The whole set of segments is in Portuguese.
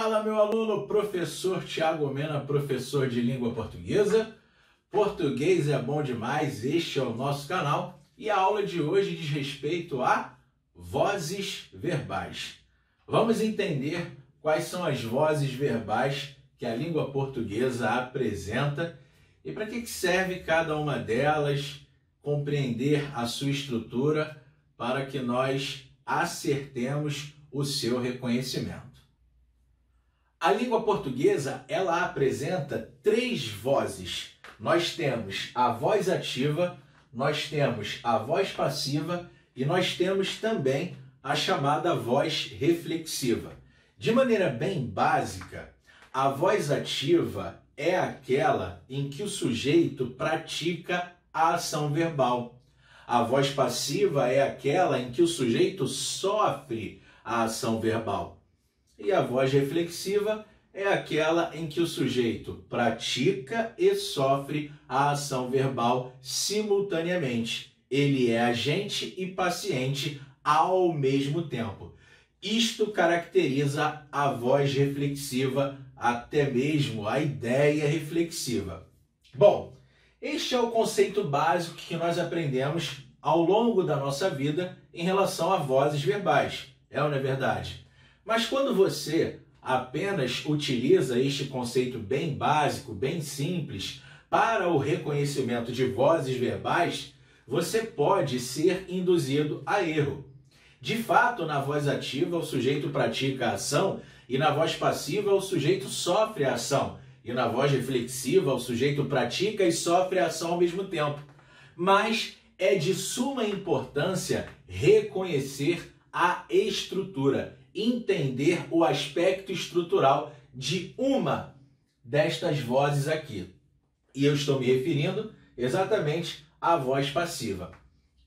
Fala, meu aluno, professor Thiago Mena, professor de língua portuguesa. Português é bom demais, este é o nosso canal e a aula de hoje diz respeito a vozes verbais. Vamos entender quais são as vozes verbais que a língua portuguesa apresenta e para que serve cada uma delas, compreender a sua estrutura para que nós acertemos o seu reconhecimento. A língua portuguesa, ela apresenta três vozes. Nós temos a voz ativa, nós temos a voz passiva e nós temos também a chamada voz reflexiva. De maneira bem básica, a voz ativa é aquela em que o sujeito pratica a ação verbal. A voz passiva é aquela em que o sujeito sofre a ação verbal. E a voz reflexiva é aquela em que o sujeito pratica e sofre a ação verbal simultaneamente. Ele é agente e paciente ao mesmo tempo. Isto caracteriza a voz reflexiva, até mesmo a ideia reflexiva. Bom, este é o conceito básico que nós aprendemos ao longo da nossa vida em relação a vozes verbais. É ou não é verdade? Mas quando você apenas utiliza este conceito bem básico, bem simples, para o reconhecimento de vozes verbais, você pode ser induzido a erro. De fato, na voz ativa, o sujeito pratica a ação, e na voz passiva, o sujeito sofre a ação, e na voz reflexiva, o sujeito pratica e sofre a ação ao mesmo tempo. Mas é de suma importância reconhecer a estrutura, entender o aspecto estrutural de uma destas vozes aqui. E eu estou me referindo exatamente à voz passiva.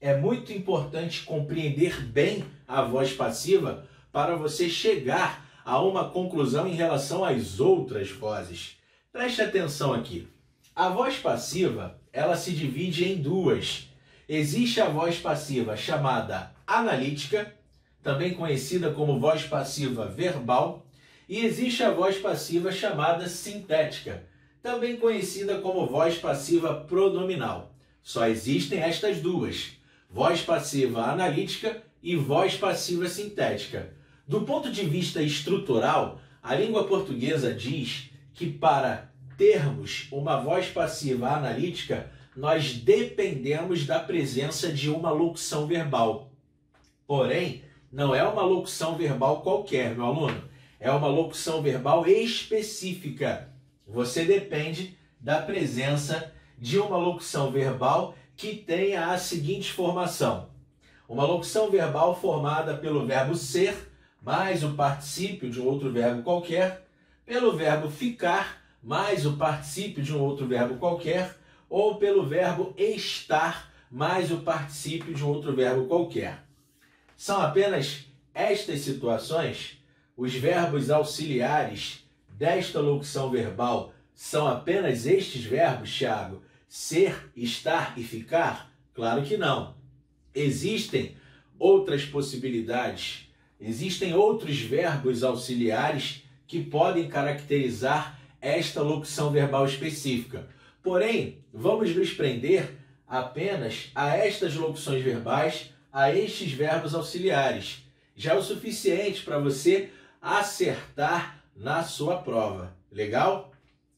É muito importante compreender bem a voz passiva para você chegar a uma conclusão em relação às outras vozes. Preste atenção aqui. A voz passiva, ela se divide em duas. Existe a voz passiva chamada analítica, também conhecida como voz passiva verbal, e existe a voz passiva chamada sintética, também conhecida como voz passiva pronominal. Só existem estas duas, voz passiva analítica e voz passiva sintética. Do ponto de vista estrutural, a língua portuguesa diz que para termos uma voz passiva analítica, nós dependemos da presença de uma locução verbal. Porém, não é uma locução verbal qualquer, meu aluno. É uma locução verbal específica. Você depende da presença de uma locução verbal que tenha a seguinte formação. Uma locução verbal formada pelo verbo ser, mais o particípio de um outro verbo qualquer, pelo verbo ficar, mais o particípio de um outro verbo qualquer, ou pelo verbo estar, mais o particípio de um outro verbo qualquer. São apenas estas situações, os verbos auxiliares desta locução verbal são apenas estes verbos, Thiago? Ser, estar e ficar? Claro que não. Existem outras possibilidades, existem outros verbos auxiliares que podem caracterizar esta locução verbal específica. Porém, vamos nos prender apenas a estas locuções verbais, a estes verbos auxiliares. Já é o suficiente para você acertar na sua prova. Legal?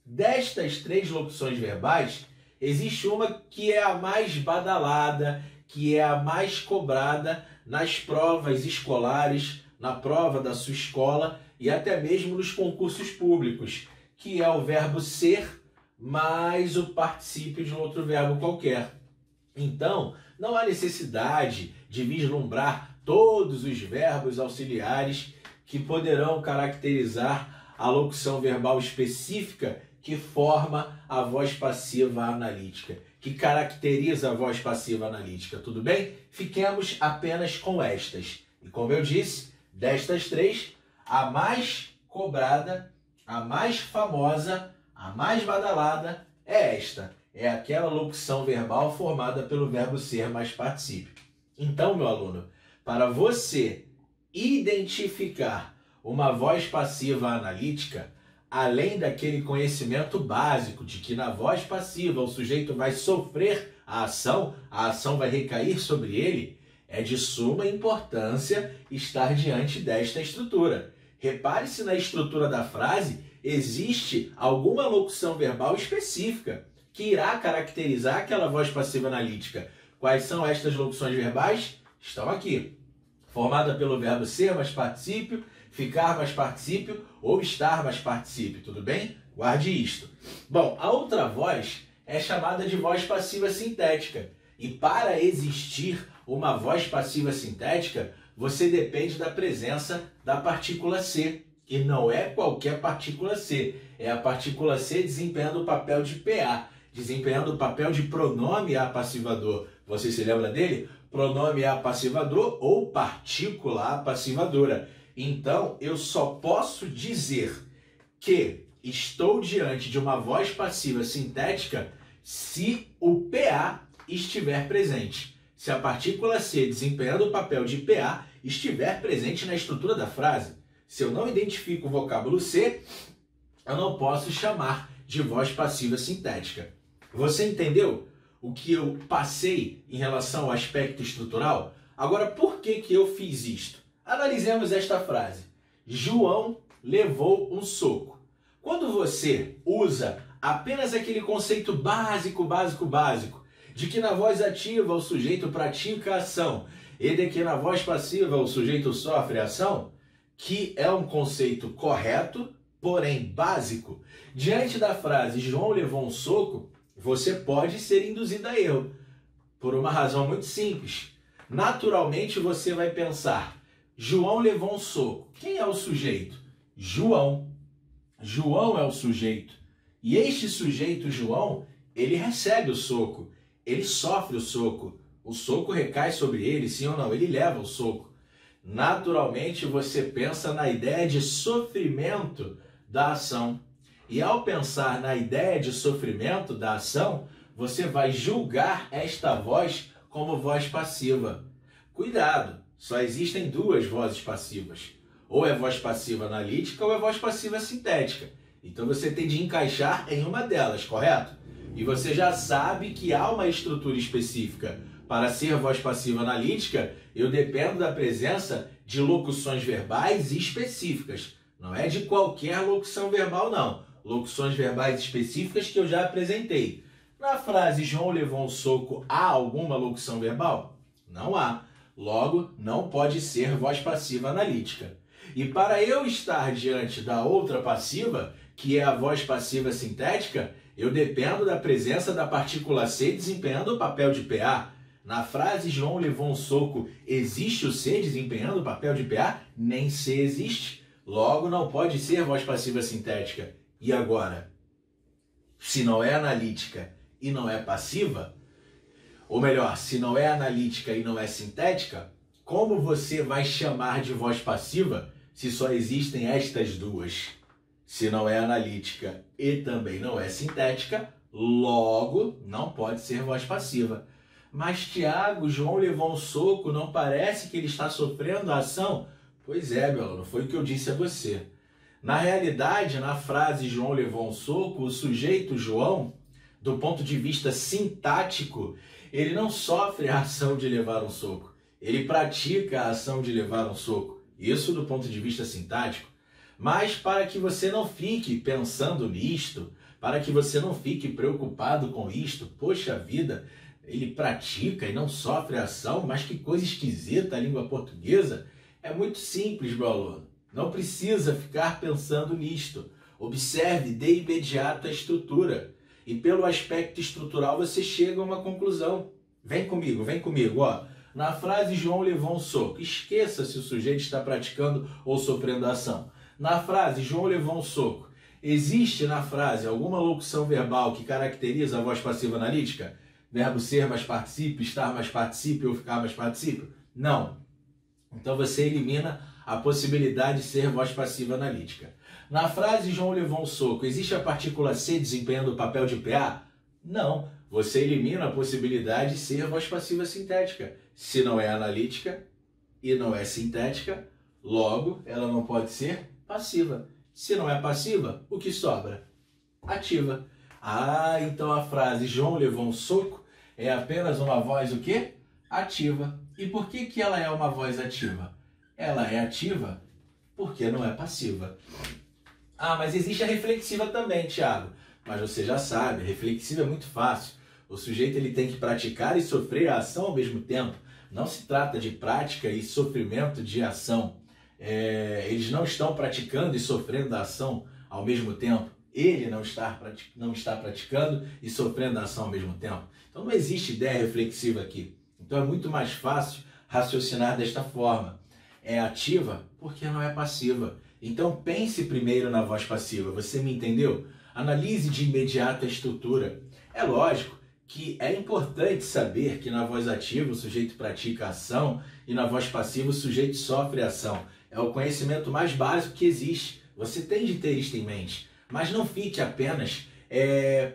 Destas três locuções verbais, existe uma que é a mais badalada, que é a mais cobrada nas provas escolares, na prova da sua escola e até mesmo nos concursos públicos, que é o verbo ser mais o particípio de um outro verbo qualquer. Então, não há necessidade de vislumbrar todos os verbos auxiliares que poderão caracterizar a locução verbal específica que forma a voz passiva analítica, que caracteriza a voz passiva analítica, tudo bem? Fiquemos apenas com estas. E como eu disse, destas três, a mais cobrada, a mais famosa, a mais badalada é esta. É aquela locução verbal formada pelo verbo ser mais particípio. Então, meu aluno, para você identificar uma voz passiva analítica, além daquele conhecimento básico de que na voz passiva o sujeito vai sofrer a ação vai recair sobre ele, é de suma importância estar diante desta estrutura. Repare se na estrutura da frase existe alguma locução verbal específica que irá caracterizar aquela voz passiva analítica. Quais são estas locuções verbais? Estão aqui. Formada pelo verbo ser mais particípio, ficar mais particípio ou estar mais particípio, tudo bem? Guarde isto. Bom, a outra voz é chamada de voz passiva sintética. E para existir uma voz passiva sintética, você depende da presença da partícula C. E não é qualquer partícula C, é a partícula C desempenhando o papel de PA, desempenhando o papel de pronome apassivador. Você se lembra dele? Pronome apassivador ou partícula apassivadora. Então, eu só posso dizer que estou diante de uma voz passiva sintética se o PA estiver presente. Se a partícula C desempenhando o papel de PA estiver presente na estrutura da frase. Se eu não identifico o vocábulo C, eu não posso chamar de voz passiva sintética. Você entendeu o que eu passei em relação ao aspecto estrutural? Agora, por que eu fiz isto? Analisemos esta frase. João levou um soco. Quando você usa apenas aquele conceito básico, de que na voz ativa o sujeito pratica a ação e de que na voz passiva o sujeito sofre a ação, que é um conceito correto, porém básico, diante da frase João levou um soco, você pode ser induzido a erro, por uma razão muito simples. Naturalmente você vai pensar, João levou um soco. Quem é o sujeito? João. João é o sujeito. E este sujeito, João, ele recebe o soco. Ele sofre o soco. O soco recai sobre ele, sim ou não? Ele leva o soco. Naturalmente você pensa na ideia de sofrimento da ação. E ao pensar na ideia de sofrimento da ação, você vai julgar esta voz como voz passiva. Cuidado, só existem duas vozes passivas. Ou é voz passiva analítica ou é voz passiva sintética. Então você tem de encaixar em uma delas, correto? E você já sabe que há uma estrutura específica. Para ser voz passiva analítica, eu dependo da presença de locuções verbais específicas. Não é de qualquer locução verbal, não. Locuções verbais específicas que eu já apresentei. Na frase João levou um soco, há alguma locução verbal? Não há. Logo, não pode ser voz passiva analítica. E para eu estar diante da outra passiva, que é a voz passiva sintética, eu dependo da presença da partícula C desempenhando o papel de PA. Na frase João levou um soco, existe o C desempenhando o papel de PA? Nem C existe. Logo, não pode ser voz passiva sintética. E agora? Se não é analítica e não é passiva, ou melhor, se não é analítica e não é sintética, como você vai chamar de voz passiva se só existem estas duas? Se não é analítica e também não é sintética, logo não pode ser voz passiva. Mas, Tiago, João levou um soco, não parece que ele está sofrendo a ação? Pois é, meu aluno, foi o que eu disse a você. Na realidade, na frase João levou um soco, o sujeito João, do ponto de vista sintático, ele não sofre a ação de levar um soco. Ele pratica a ação de levar um soco. Isso do ponto de vista sintático. Mas para que você não fique pensando nisto, para que você não fique preocupado com isto, poxa vida, ele pratica e não sofre a ação, mas que coisa esquisita a língua portuguesa, é muito simples, meu aluno. Não precisa ficar pensando nisto. Observe de imediato a estrutura. E pelo aspecto estrutural você chega a uma conclusão. Vem comigo, ó. Na frase João levou um soco, esqueça se o sujeito está praticando ou sofrendo a ação. Na frase João levou um soco, existe na frase alguma locução verbal que caracteriza a voz passiva analítica? Verbo ser mais particípio, estar mais particípio ou ficar mais particípio? Não. Então você elimina a possibilidade de ser voz passiva analítica. Na frase João levou um soco, existe a partícula C desempenhando o papel de PA? Não. Você elimina a possibilidade de ser voz passiva sintética. Se não é analítica e não é sintética, Logo, ela não pode ser passiva. Se não é passiva, o que sobra? Ativa. Ah, então a frase João levou um soco é apenas uma voz o quê? Ativa. E por que ela é uma voz ativa? Ela é ativa porque não é passiva. Ah, mas existe a reflexiva também, Thiago. Mas você já sabe, a reflexiva é muito fácil. O sujeito ele tem que praticar e sofrer a ação ao mesmo tempo. Não se trata de prática e sofrimento de ação. Eles não estão praticando e sofrendo a ação ao mesmo tempo. Ele não está praticando e sofrendo a ação ao mesmo tempo. Então não existe ideia reflexiva aqui. Então é muito mais fácil raciocinar desta forma. É ativa porque não é passiva. Então pense primeiro na voz passiva. Você me entendeu? Analise de imediato a estrutura. É lógico que é importante saber que na voz ativa o sujeito pratica a ação e na voz passiva o sujeito sofre a ação. É o conhecimento mais básico que existe. Você tem de ter isto em mente. Mas não fique apenas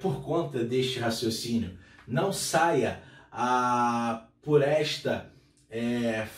por conta deste raciocínio. Não saia por esta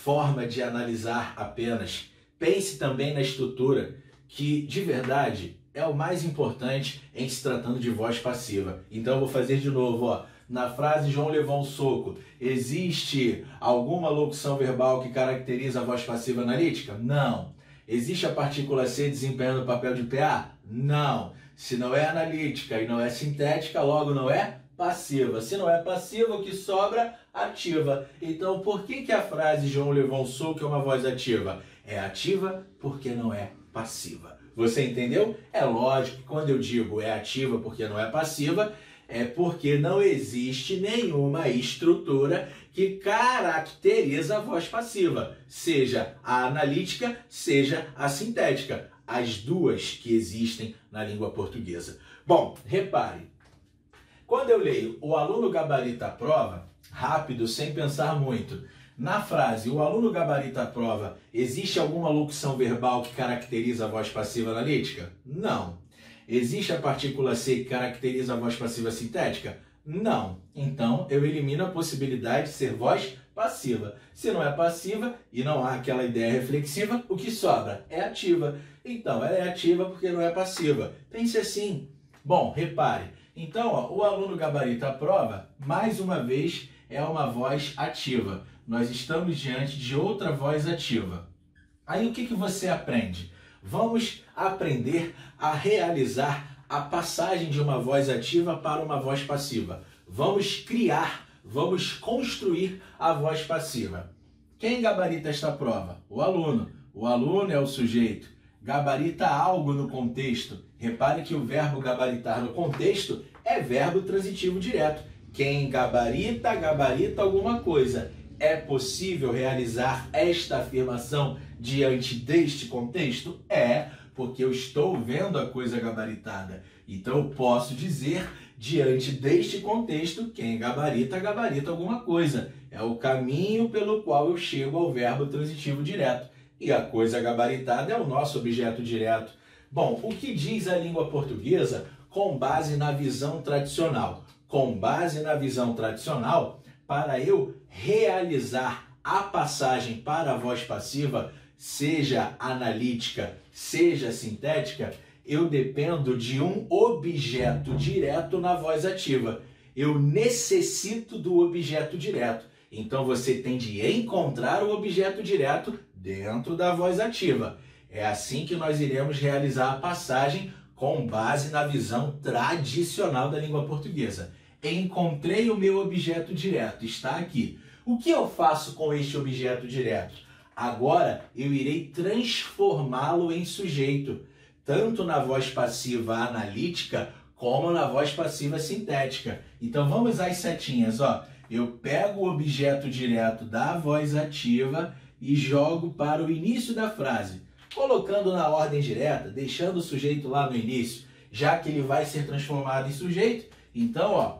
forma de analisar apenas. Pense também na estrutura, que de verdade é o mais importante em se tratando de voz passiva. Então eu vou fazer de novo, ó. Na frase João levou um soco, existe alguma locução verbal que caracteriza a voz passiva analítica? Não. Existe a partícula C desempenhando o papel de PA? Não. Se não é analítica e não é sintética, logo não é passiva. Se não é passiva, o que sobra? Ativa. Então, por que a frase João levou um soco é uma voz ativa? É ativa porque não é passiva. Você entendeu? É lógico que quando eu digo é ativa porque não é passiva, é porque não existe nenhuma estrutura que caracteriza a voz passiva, seja a analítica, seja a sintética, as duas que existem na língua portuguesa. Bom, repare, quando eu leio o aluno gabarita a prova, rápido, sem pensar muito, na frase o aluno gabarita a prova, existe alguma locução verbal que caracteriza a voz passiva analítica? Não. Existe a partícula C que caracteriza a voz passiva sintética? Não. Então, eu elimino a possibilidade de ser voz passiva. Se não é passiva e não há aquela ideia reflexiva, o que sobra? É ativa. Então, ela é ativa porque não é passiva. Pense assim. Bom, repare. Então, ó, o aluno gabarita a prova, mais uma vez, é uma voz ativa. Nós estamos diante de outra voz ativa. Aí, o que você aprende? Vamos aprender a realizar a passagem de uma voz ativa para uma voz passiva. Vamos criar, vamos construir a voz passiva. Quem gabarita esta prova? O aluno. O aluno é o sujeito. Gabarita algo no contexto. Repare que o verbo gabaritar no contexto é verbo transitivo direto. Quem gabarita, gabarita alguma coisa. É possível realizar esta afirmação diante deste contexto? É, porque eu estou vendo a coisa gabaritada. Então eu posso dizer, diante deste contexto, quem gabarita, gabarita alguma coisa. É o caminho pelo qual eu chego ao verbo transitivo direto. E a coisa gabaritada é o nosso objeto direto. Bom, o que diz a língua portuguesa com base na visão tradicional? Com base na visão tradicional, para eu realizar a passagem para a voz passiva, seja analítica, seja sintética, eu dependo de um objeto direto na voz ativa. Eu necessito do objeto direto. Então você tem de encontrar o objeto direto dentro da voz ativa. É assim que nós iremos realizar a passagem com base na visão tradicional da língua portuguesa. Encontrei o meu objeto direto, está aqui. O que eu faço com este objeto direto? Agora eu irei transformá-lo em sujeito, tanto na voz passiva analítica como na voz passiva sintética. Então vamos às setinhas, ó. Eu pego o objeto direto da voz ativa e jogo para o início da frase, colocando na ordem direta, deixando o sujeito lá no início, já que ele vai ser transformado em sujeito. Então, ó,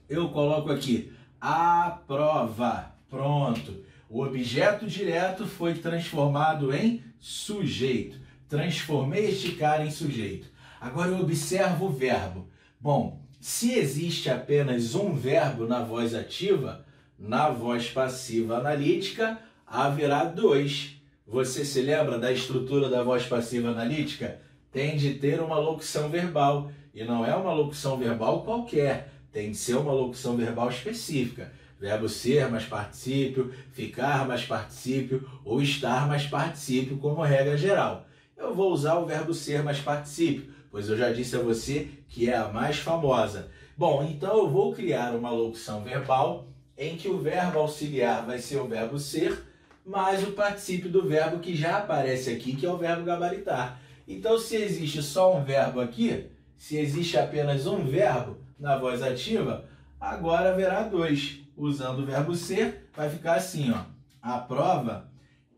eu coloco aqui a prova. Pronto. O objeto direto foi transformado em sujeito. Transformei este cara em sujeito. Agora eu observo o verbo. Bom, se existe apenas um verbo na voz ativa, na voz passiva analítica haverá dois. Você se lembra da estrutura da voz passiva analítica? Tem de ter uma locução verbal, e não é uma locução verbal qualquer, tem de ser uma locução verbal específica. Verbo ser mais particípio, ficar mais particípio ou estar mais particípio como regra geral. Eu vou usar o verbo ser mais particípio, pois eu já disse a você que é a mais famosa. Bom, então eu vou criar uma locução verbal em que o verbo auxiliar vai ser o verbo ser, mais o particípio do verbo que já aparece aqui, que é o verbo gabaritar. Então, se existe só um verbo aqui, se existe apenas um verbo na voz ativa, agora haverá dois. Usando o verbo ser, vai ficar assim, ó. A prova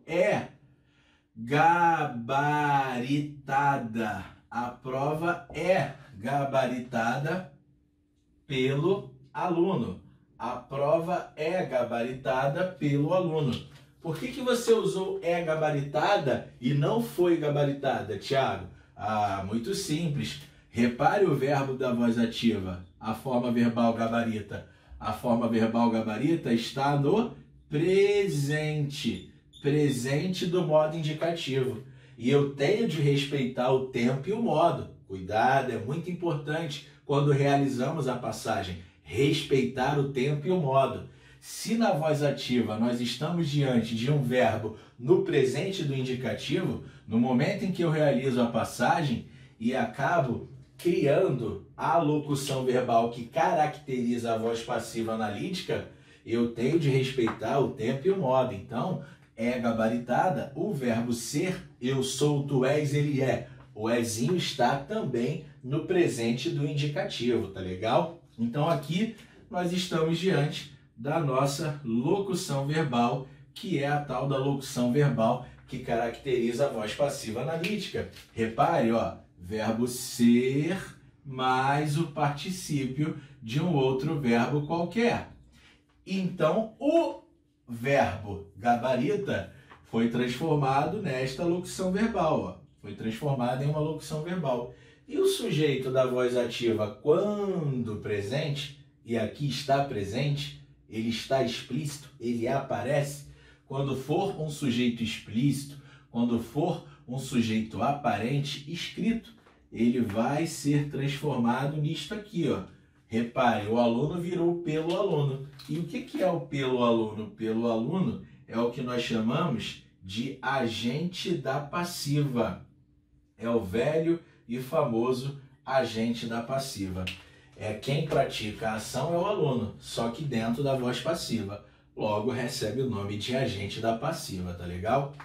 é gabaritada. A prova é gabaritada pelo aluno. A prova é gabaritada pelo aluno. Por que você usou é gabaritada e não foi gabaritada, Tiago? Ah, muito simples. Repare o verbo da voz ativa, a forma verbal gabarita. A forma verbal gabarita está no presente. Presente do modo indicativo. E eu tenho de respeitar o tempo e o modo. Cuidado, é muito importante quando realizamos a passagem. Respeitar o tempo e o modo. Se na voz ativa nós estamos diante de um verbo no presente do indicativo, no momento em que eu realizo a passagem e acabo criando a locução verbal que caracteriza a voz passiva analítica, eu tenho de respeitar o tempo e o modo. Então, é gabaritada, o verbo ser, eu sou, tu és, ele é. O ezinho está também no presente do indicativo, tá legal? Então, aqui nós estamos diante da nossa locução verbal, que é a tal da locução verbal que caracteriza a voz passiva analítica. Repare, ó, verbo ser mais o particípio de um outro verbo qualquer. Então, o verbo gabarita foi transformado nesta locução verbal, ó. Foi transformado em uma locução verbal. E o sujeito da voz ativa, quando presente, e aqui está presente, ele está explícito, ele aparece. Quando for um sujeito explícito, quando for um sujeito aparente, escrito, ele vai ser transformado nisto aqui, ó. Repare, o aluno virou pelo aluno. E o que é o pelo aluno? Pelo aluno é o que nós chamamos de agente da passiva. É o velho e famoso agente da passiva. É quem pratica a ação é o aluno, só que dentro da voz passiva. Logo recebe o nome de agente da passiva, tá legal?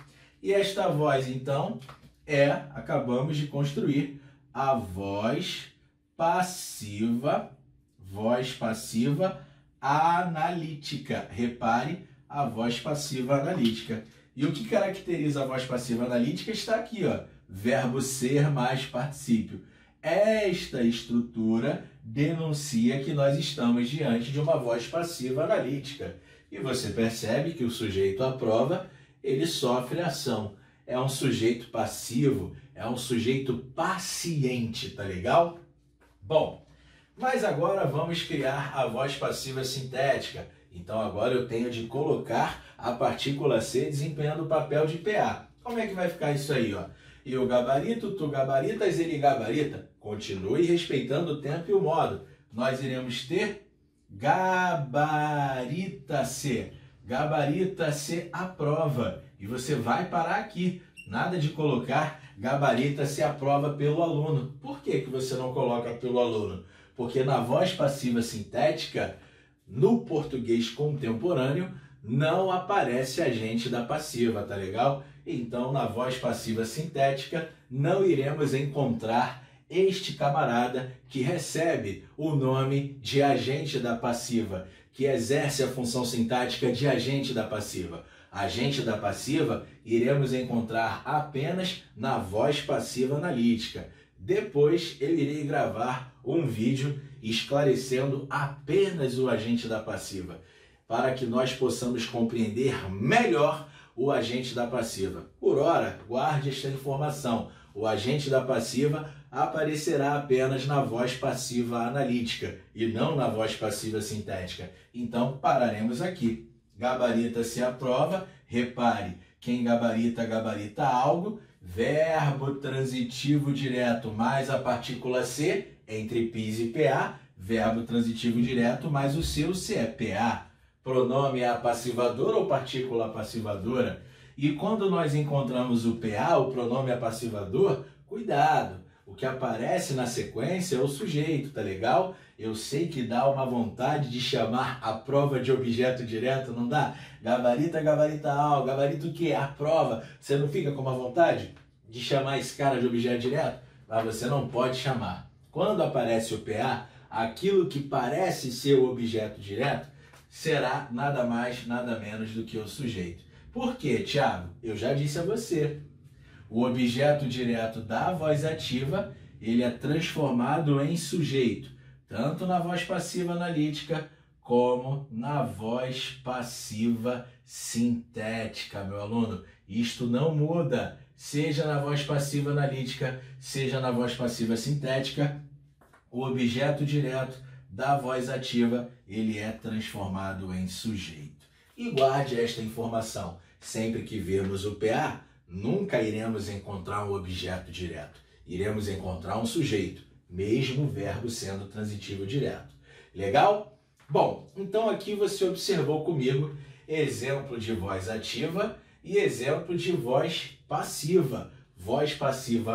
E esta voz, então, acabamos de construir a voz passiva analítica. Repare, a voz passiva analítica. E o que caracteriza a voz passiva analítica está aqui, ó. Verbo ser mais particípio. Esta estrutura denuncia que nós estamos diante de uma voz passiva analítica. E você percebe que o sujeito à prova, ele sofre ação. É um sujeito passivo, é um sujeito paciente, tá legal? Bom, mas agora vamos criar a voz passiva sintética. Então agora eu tenho de colocar a partícula C desempenhando o papel de PA. Como é que vai ficar isso aí, ó? Eu gabarito, tu gabaritas, ele gabarita. Continue respeitando o tempo e o modo. Nós iremos ter gabarita-se. Gabarita-se a prova. E você vai parar aqui. Nada de colocar gabarita-se a prova pelo aluno. Por que você não coloca pelo aluno? Porque na voz passiva sintética, no português contemporâneo, não aparece agente da passiva, tá legal? Então, na voz passiva sintética, não iremos encontrar este camarada que recebe o nome de agente da passiva, que exerce a função sintática de agente da passiva. Agente da passiva iremos encontrar apenas na voz passiva analítica. Depois eu irei gravar um vídeo esclarecendo apenas o agente da passiva, para que nós possamos compreender melhor o agente da passiva. Por ora, guarde esta informação. O agente da passiva aparecerá apenas na voz passiva analítica e não na voz passiva sintética. Então, pararemos aqui. Gabarita-se a prova. Repare Quem gabarita, gabarita algo. Verbo transitivo direto mais a partícula C, entre PIS e PA. Verbo transitivo direto mais o seu C é PA. Pronome apassivador ou partícula apassivadora. E quando nós encontramos o PA, o pronome apassivador, cuidado. O que aparece na sequência é o sujeito, tá legal? Eu sei que dá uma vontade de chamar a prova de objeto direto, não dá? Gabarita, gabarita algo, gabarito o quê? A prova. Você não fica com uma vontade de chamar esse cara de objeto direto? Mas você não pode chamar. Quando aparece o PA, aquilo que parece ser o objeto direto será nada mais, nada menos do que o sujeito. Por quê, Thiago? Eu já disse a você. O objeto direto da voz ativa, ele é transformado em sujeito, tanto na voz passiva analítica como na voz passiva sintética, meu aluno. Isto não muda, seja na voz passiva analítica, seja na voz passiva sintética, o objeto direto da voz ativa, ele é transformado em sujeito. E guarde esta informação, sempre que vermos o PA, nunca iremos encontrar um objeto direto, iremos encontrar um sujeito, mesmo o verbo sendo transitivo direto. Legal? Bom, então aqui você observou comigo exemplo de voz ativa e exemplo de voz passiva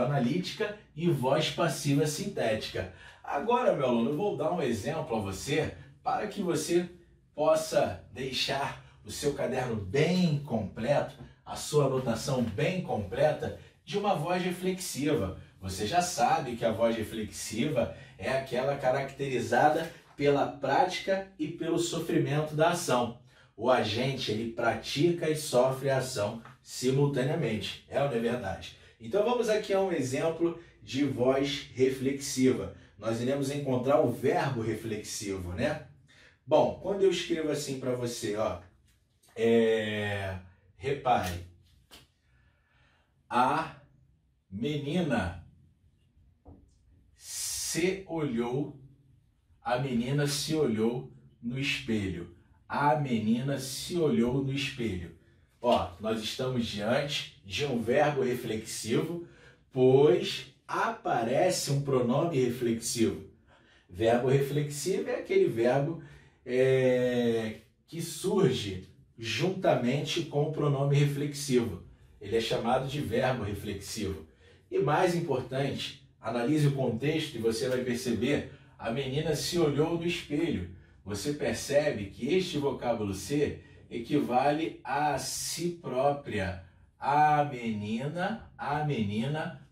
analítica e voz passiva sintética. Agora, meu aluno, eu vou dar um exemplo a você para que você possa deixar o seu caderno bem completo, a sua anotação bem completa de uma voz reflexiva. Você já sabe que a voz reflexiva é aquela caracterizada pela prática e pelo sofrimento da ação. O agente, ele pratica e sofre a ação simultaneamente. É ou não é verdade? Então vamos aqui a um exemplo de voz reflexiva. Nós iremos encontrar o verbo reflexivo, né? Bom, quando eu escrevo assim para você, ó, repare, a menina se olhou, a menina se olhou no espelho. A menina se olhou no espelho. Ó, nós estamos diante de um verbo reflexivo, pois aparece um pronome reflexivo. Verbo reflexivo é aquele verbo que surge juntamente com o pronome reflexivo. Ele é chamado de verbo reflexivo. E mais importante, analise o contexto e você vai perceber, a menina se olhou no espelho. Você percebe que este vocábulo ser equivale a si própria. A menina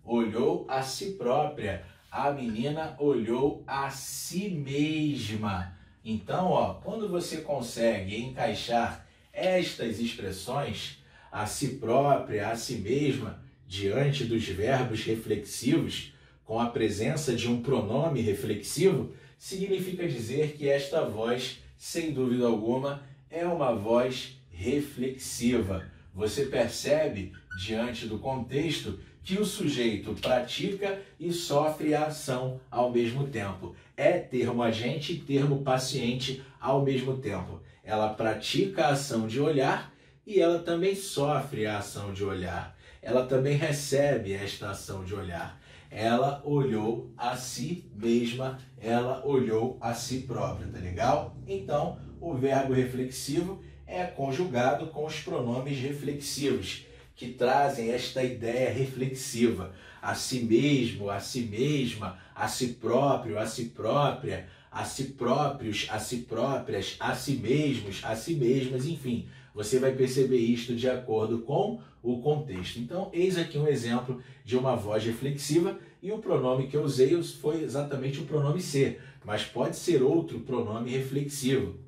olhou a si própria. A menina olhou a si mesma. Então, ó, quando você consegue encaixar estas expressões, a si própria, a si mesma, diante dos verbos reflexivos, com a presença de um pronome reflexivo, significa dizer que esta voz, sem dúvida alguma, é uma voz reflexiva. Você percebe, diante do contexto, que o sujeito pratica e sofre a ação ao mesmo tempo. É termo agente e termo paciente ao mesmo tempo. Ela pratica a ação de olhar e ela também sofre a ação de olhar. Ela também recebe esta ação de olhar. Ela olhou a si mesma, ela olhou a si própria, tá legal? Então, o verbo reflexivo é conjugado com os pronomes reflexivos, que trazem esta ideia reflexiva. A si mesmo, a si mesma, a si próprio, a si própria, a si próprios, a si próprias, a si mesmos, a si mesmas, enfim. Você vai perceber isto de acordo com o contexto. Então, eis aqui um exemplo de uma voz reflexiva e o pronome que eu usei foi exatamente o pronome ser, mas pode ser outro pronome reflexivo.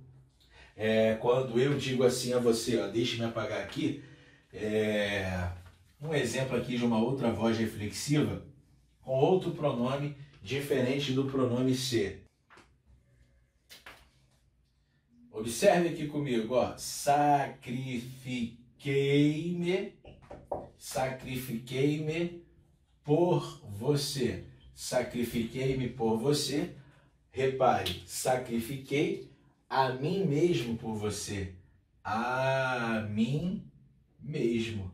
Quando eu digo assim a você, ó, deixe-me apagar aqui, um exemplo aqui de uma outra voz reflexiva com outro pronome diferente do pronome ser. Observe aqui comigo, ó, sacrifiquei-me por você. Sacrifiquei-me por você. Repare, sacrifiquei a mim mesmo por você. A mim mesmo.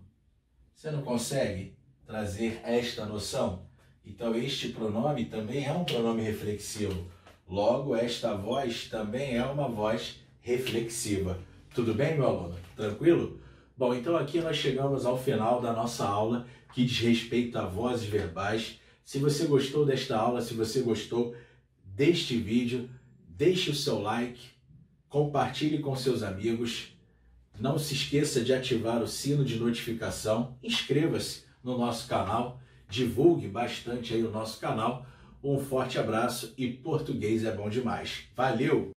Você não consegue trazer esta noção? Então, este pronome também é um pronome reflexivo. Logo, esta voz também é uma voz reflexiva. Tudo bem, meu aluno? Tranquilo? Bom, então aqui nós chegamos ao final da nossa aula que diz respeito a vozes verbais. Se você gostou desta aula, se você gostou deste vídeo, deixe o seu like, compartilhe com seus amigos. Não se esqueça de ativar o sino de notificação, inscreva-se no nosso canal, divulgue bastante aí o nosso canal. Um forte abraço e português é bom demais. Valeu!